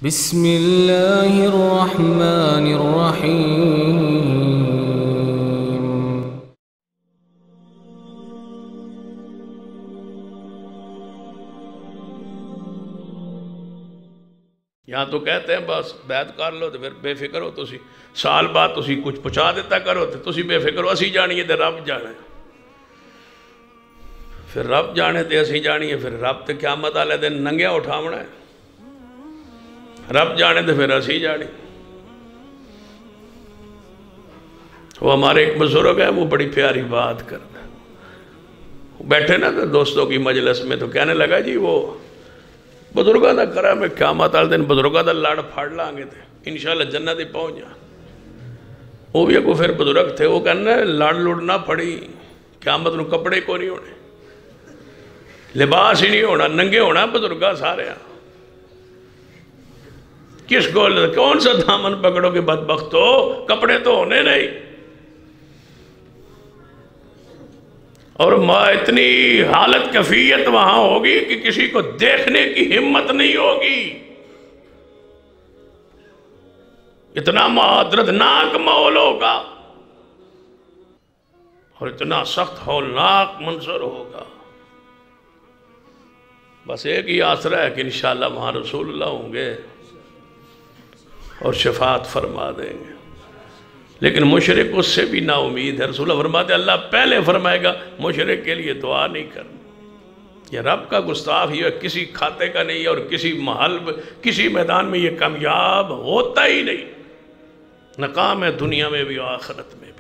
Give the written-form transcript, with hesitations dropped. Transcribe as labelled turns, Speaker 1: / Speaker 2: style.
Speaker 1: بسم اللہ الرحمن الرحیم۔
Speaker 2: یہاں تو کہتے ہیں بس بیعت کر لو تو پھر بے فکر ہو، تسی سال بعد تسی کچھ پہنچا دیتا کرو تو تسی بے فکر ہو، اسی جانیے تے رب جانے، پھر رب جانے تے اسی جانیے، پھر رب تے قیامت والے دن ننگیا اٹھاونا ہے، رب جانے تے پھر اسی جانی۔ وہ ہمارے ایک بزرگ ہے، وہ بڑی پیاری بات کرتا ہے، بیٹھے نا تو دوستوں کی مجلس میں تو کہنے لگا جی وہ بزرگاں دا کرم ہے، قیامت والے دن بزرگاں دا لڑ پھڑ لانگے تھے انشاءاللہ جنت ہی پہنچ جا۔ وہ بھی ایک پھر بزرگ تھے، وہ کہنا ہے لڑ نہ پھڑی، قیامت نو کپڑے کو نہیں ہونے، لباس ہی نہیں ہونا، ننگے ہونا بزرگاں سارے ہیں۔ کس کو کون سا دامن پکڑو کہ بدبخت ہو، کپڑے تو ہونے نہیں، اور اتنی حالت کیفیت وہاں ہوگی کہ کسی کو دیکھنے کی ہمت نہیں ہوگی، اتنا دردناک ماحول ہوگا اور اتنا سخت ہولناک منظر ہوگا۔ بس ایک ہی آسرا ہے کہ انشاءاللہ وہاں رسول اللہ ہوں گے اور شفاعت فرما دیں گے، لیکن مشرک اس سے بھی نا امید ہے۔ رسول اللہ فرماتے ہیں اللہ پہلے فرمائے گا مشرک کے لیے دعا نہیں کرنی، یہ رب کا گستاخ یہ کسی کھاتے کا نہیں ہے، اور کسی محل کسی میدان میں یہ کامیاب ہوتا ہی نہیں، ناکام ہے دنیا میں بھی آخرت میں بھی۔